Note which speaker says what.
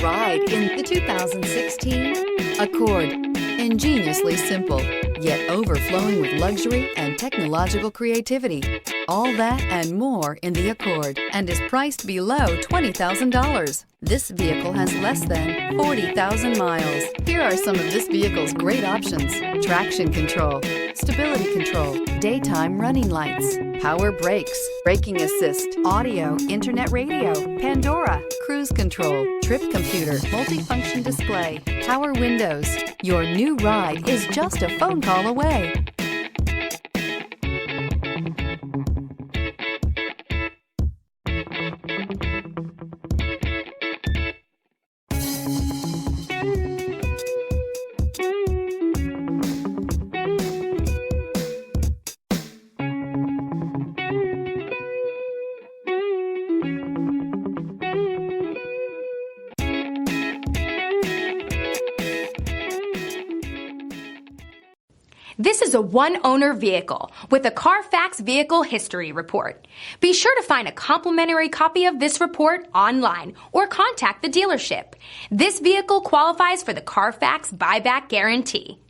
Speaker 1: Ride in the 2016 Accord. Ingeniously simple, yet overflowing with luxury and technological creativity. All that and more in the Accord, and is priced below $20,000. This vehicle has less than 40,000 miles. Here are some of this vehicle's great options: traction control, stability control, daytime running lights, power brakes, braking assist, audio, internet radio, Pandora, cruise control, trip computer, multifunction display, power windows. Your new ride is just a phone call away.
Speaker 2: This is a one-owner vehicle with a Carfax Vehicle History Report. Be sure to find a complimentary copy of this report online or contact the dealership. This vehicle qualifies for the Carfax Buyback Guarantee.